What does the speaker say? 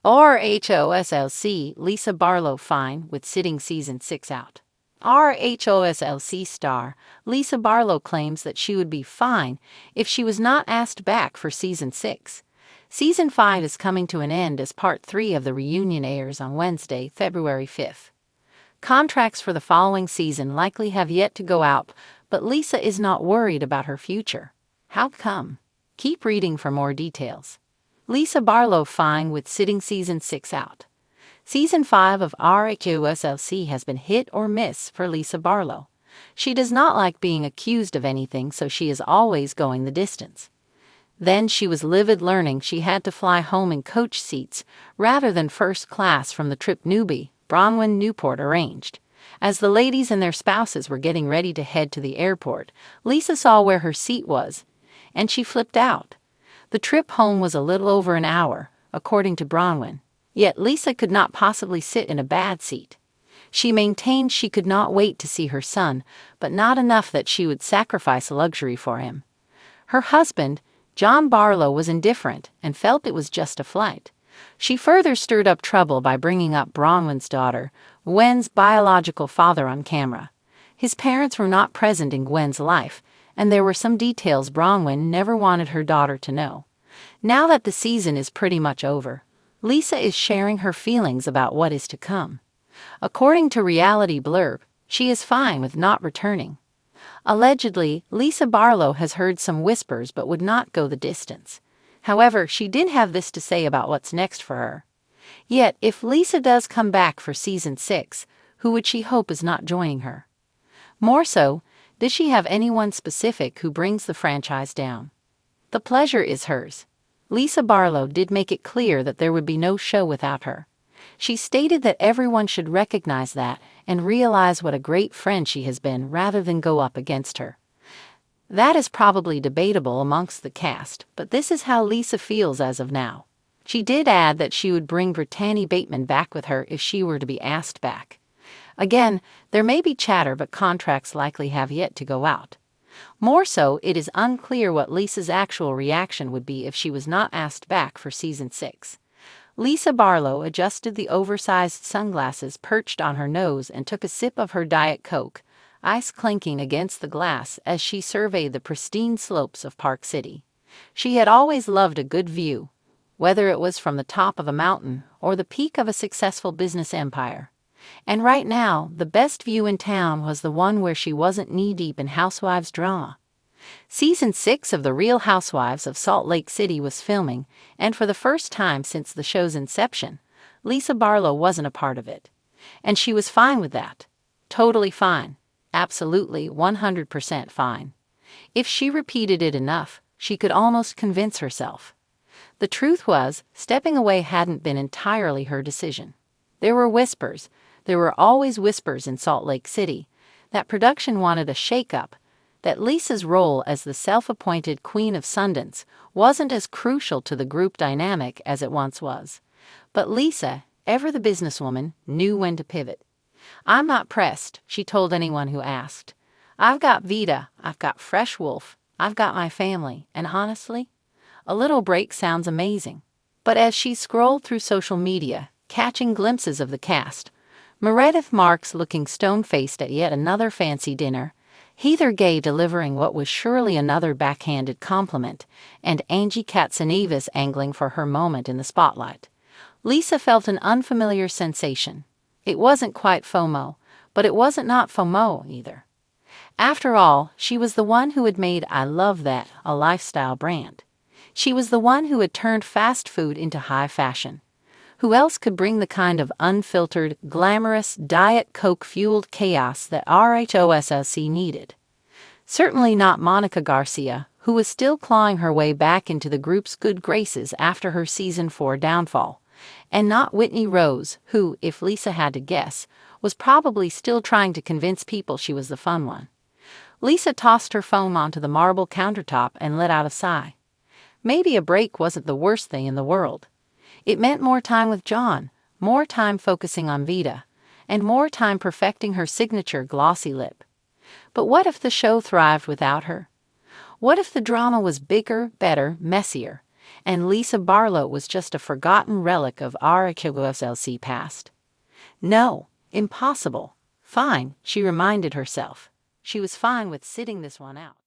RHOSLC Lisa Barlow fine with sitting season 6 out. RHOSLC star Lisa Barlow claims that she would be fine if she was not asked back for season 6. Season 5 is coming to an end as part 3 of the reunion airs on Wednesday, February 5th. Contracts for the following season likely have yet to go out, but Lisa is not worried about her future. How come? Keep reading for more details. Lisa Barlow fine with sitting season 6 out. Season 5 of RHOSLC has been hit or miss for Lisa Barlow. She does not like being accused of anything, so she is always going the distance. Then she was livid learning she had to fly home in coach seats rather than first class from the trip newbie Bronwyn Newport arranged. As the ladies and their spouses were getting ready to head to the airport, Lisa saw where her seat was, and she flipped out. The trip home was a little over an hour, according to Bronwyn, yet Lisa could not possibly sit in a bad seat. She maintained she could not wait to see her son, but not enough that she would sacrifice luxury for him. Her husband, John Barlow, was indifferent and felt it was just a flight. She further stirred up trouble by bringing up Bronwyn's daughter, Gwen's biological father, on camera. His parents were not present in Gwen's life, and there were some details Bronwyn never wanted her daughter to know. Now that the season is pretty much over, Lisa is sharing her feelings about what is to come. According to Reality Blurb, she is fine with not returning. Allegedly, Lisa Barlow has heard some whispers but would not go the distance. However, she did have this to say about what's next for her. Yet, if Lisa does come back for season 6, who would she hope is not joining her? More so, does she have anyone specific who brings the franchise down? The pleasure is hers. Lisa Barlow did make it clear that there would be no show without her. She stated that everyone should recognize that and realize what a great friend she has been rather than go up against her. That is probably debatable amongst the cast, but this is how Lisa feels as of now. She did add that she would bring Brittany Bateman back with her if she were to be asked back. Again, there may be chatter, but contracts likely have yet to go out. More so, it is unclear what Lisa's actual reaction would be if she was not asked back for season 6. Lisa Barlow adjusted the oversized sunglasses perched on her nose and took a sip of her Diet Coke, ice clinking against the glass as she surveyed the pristine slopes of Park City. She had always loved a good view, whether it was from the top of a mountain or the peak of a successful business empire. And right now, the best view in town was the one where she wasn't knee-deep in Housewives drama. Season 6 of The Real Housewives of Salt Lake City was filming, and for the first time since the show's inception, Lisa Barlow wasn't a part of it. And she was fine with that. Totally fine. Absolutely 100% fine. If she repeated it enough, she could almost convince herself. The truth was, stepping away hadn't been entirely her decision. There were whispers. There were always whispers in Salt Lake City, that production wanted a shake-up, that Lisa's role as the self-appointed Queen of Sundance wasn't as crucial to the group dynamic as it once was. But Lisa, ever the businesswoman, knew when to pivot. "I'm not pressed," she told anyone who asked. "I've got Vita, I've got Fresh Wolf, I've got my family, and honestly, a little break sounds amazing." But as she scrolled through social media, catching glimpses of the cast, Meredith Marks looking stone-faced at yet another fancy dinner, Heather Gay delivering what was surely another backhanded compliment, and Angie Katsanevas angling for her moment in the spotlight, Lisa felt an unfamiliar sensation. It wasn't quite FOMO, but it wasn't not FOMO either. After all, she was the one who had made I Love That a lifestyle brand. She was the one who had turned fast food into high fashion. Who else could bring the kind of unfiltered, glamorous, Diet Coke-fueled chaos that RHOSLC needed? Certainly not Monica Garcia, who was still clawing her way back into the group's good graces after her season 4 downfall, and not Whitney Rose, who, if Lisa had to guess, was probably still trying to convince people she was the fun one. Lisa tossed her phone onto the marble countertop and let out a sigh. Maybe a break wasn't the worst thing in the world. It meant more time with John, more time focusing on Vita, and more time perfecting her signature glossy lip. But what if the show thrived without her? What if the drama was bigger, better, messier, and Lisa Barlow was just a forgotten relic of our HOSLC past. No, impossible. Fine, she reminded herself. She was fine with sitting this one out.